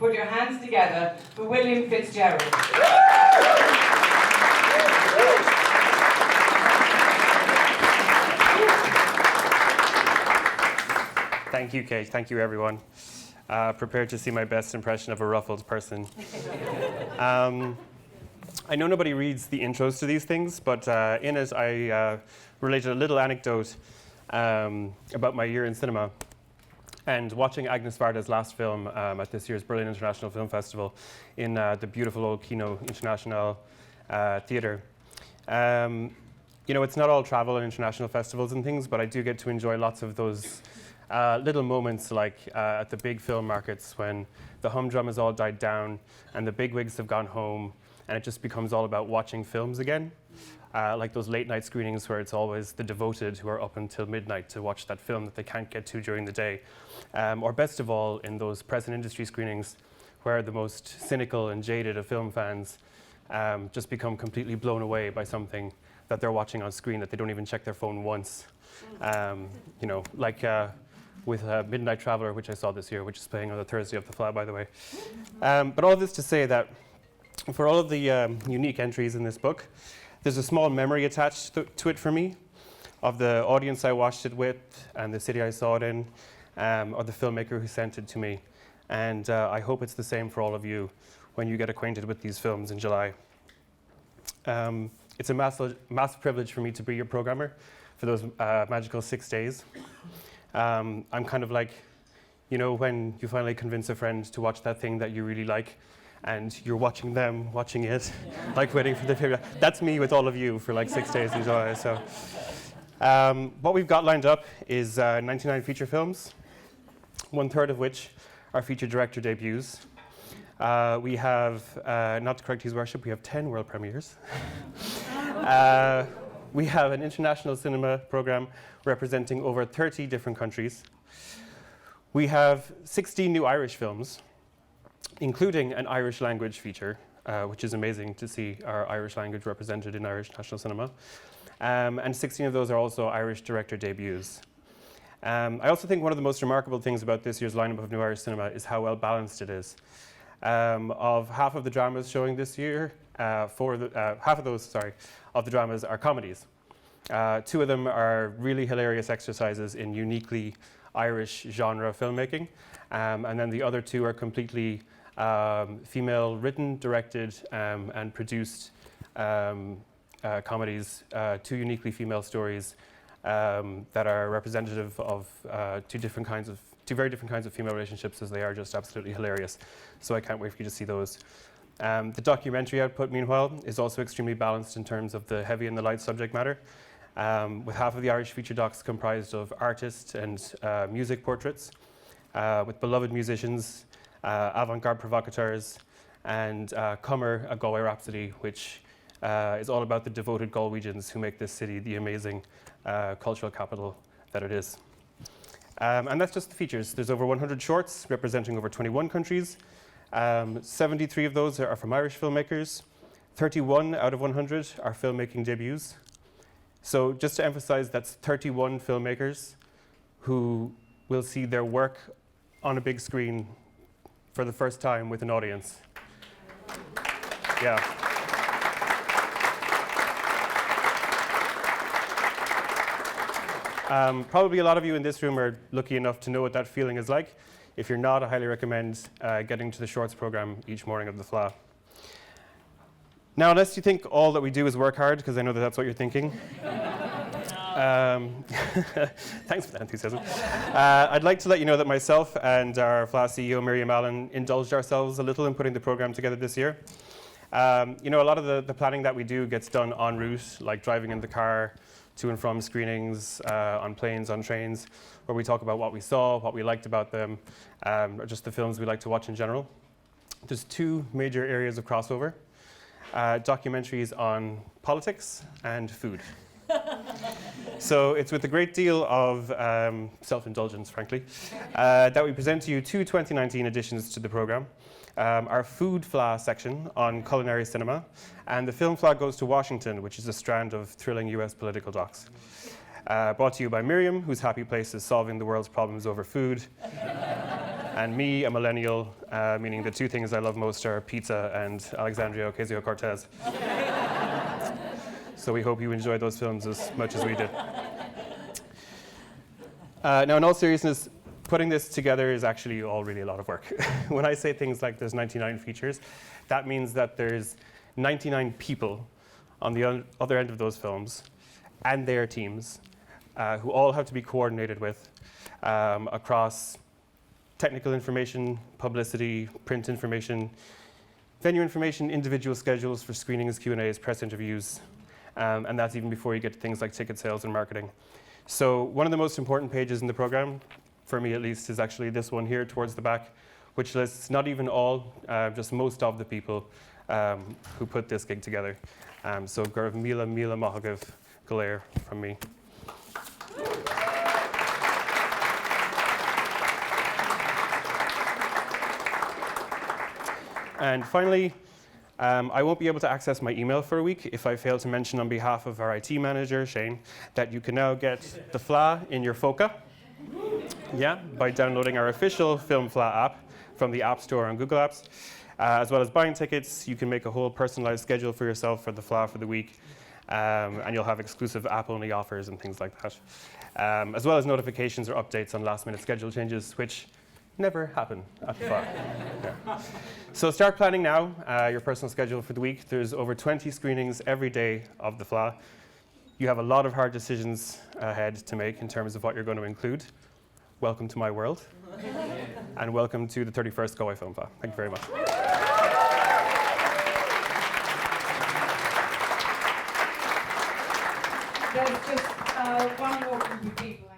Put your hands together for William Fitzgerald. Thank you, Kate. Thank you, everyone. Prepared to see my best impression of a ruffled person. I know nobody reads the intros to these things, but in it I related a little anecdote about my year in cinema and watching Agnes Varda's last film at this year's Berlin International Film Festival in the beautiful old Kino International Theatre. You know, it's not all travel and international festivals and things, but I do get to enjoy lots of those little moments like at the big film markets when the humdrum has all died down and the bigwigs have gone home and it just becomes all about watching films again. Like those late night screenings where it's always the devoted who are up until midnight to watch that film that they can't get to during the day. Or best of all, in those present industry screenings where the most cynical and jaded of film fans just become completely blown away by something that they're watching on screen that they don't even check their phone once. You know, like with Midnight Traveller, which I saw this year, which is playing on the Thursday of the Fleadh, by the way. But all this to say that for all of the unique entries in this book, there's a small memory attached to it for me of the audience I watched it with and the city I saw it in, or the filmmaker who sent it to me. And I hope it's the same for all of you when you get acquainted with these films in July. It's a massive privilege for me to be your programmer for those magical 6 days. I'm kind of like, you know, when you finally convince a friend to watch that thing that you really like, and you're watching them watching it, like waiting for the period. That's me with all of you for like 6 days in July. So, what we've got lined up is 99 feature films, 1/3 of which are feature director debuts. We have, not to correct His Worship, we have 10 world premieres. We have an international cinema program representing over 30 different countries. We have 16 new Irish films, including an Irish language feature, which is amazing to see our Irish language represented in Irish national cinema. And 16 of those are also Irish director debuts. I also think one of the most remarkable things about this year's lineup of new Irish cinema is how well balanced it is. Of half of the dramas showing this year, half of those of the dramas are comedies. 2 of them are really hilarious exercises in uniquely Irish genre filmmaking, and then the other 2 are completely female written, directed, and produced comedies, 2 uniquely female stories that are representative of 2 very different kinds of female relationships, as they are just absolutely hilarious. So I can't wait for you to see those. The documentary output, meanwhile, is also extremely balanced in terms of the heavy and the light subject matter, with half of the Irish feature docs comprised of artist and music portraits, with beloved musicians, avant-garde provocateurs, and Cummer, a Galway Rhapsody, which is all about the devoted Galwegians who make this city the amazing cultural capital that it is. And that's just the features. There's over 100 shorts representing over 21 countries. 73 of those are from Irish filmmakers. 31 out of 100 are filmmaking debuts. So just to emphasize, that's 31 filmmakers who will see their work on a big screen for the first time with an audience. Yeah. Probably a lot of you in this room are lucky enough to know what that feeling is like. If you're not, I highly recommend getting to the Shorts program each morning of the Fleadh. Now, unless you think all that we do is work hard, because I know that that's what you're thinking. Thanks for that enthusiasm. I'd like to let you know that myself and our Fleadh CEO, Miriam Allen, indulged ourselves a little in putting the program together this year. You know, a lot of the planning that we do gets done en route, like driving in the car to and from screenings, on planes, on trains, where we talk about what we saw, what we liked about them, or just the films we like to watch in general. There's 2 major areas of crossover. Documentaries on politics and food. So it's with a great deal of self-indulgence, frankly, that we present to you 2 2019 additions to the program. Our Food Fleadh section on culinary cinema, and the Film Fleadh Goes to Washington, which is a strand of thrilling US political docs. Brought to you by Miriam, whose happy place is solving the world's problems over food. And me, a millennial, meaning the two things I love most are pizza and Alexandria Ocasio-Cortez. So we hope you enjoy those films as much as we did. Now, in all seriousness, putting this together is actually all really a lot of work. When I say things like there's 99 features, that means that there's 99 people on the other end of those films and their teams who all have to be coordinated with across technical information, publicity, print information, venue information, individual schedules for screenings, Q&As, press interviews, and that's even before you get to things like ticket sales and marketing. So one of the most important pages in the program, for me at least, is actually this one here towards the back, which lists not even all, just most of the people who put this gig together. So Gurv Mila Mahagav Galer from me. And finally, I won't be able to access my email for a week if I fail to mention on behalf of our IT manager, Shane, that you can now get the Fleadh in your Foca, by downloading our official Film Fleadh app from the App Store and Google Apps. As well as buying tickets, you can make a whole personalized schedule for yourself for the Fleadh for the week, and you'll have exclusive app-only offers and things like that. As well as notifications or updates on last-minute schedule changes, which never happen at the Fleadh. Yeah. So start planning now your personal schedule for the week. There's over 20 screenings every day of the Fleadh. You have a lot of hard decisions ahead to make in terms of what you're going to include. Welcome to my world. And welcome to the 31st Galway Film Fleadh. Thank you very much. There's just one more group of people.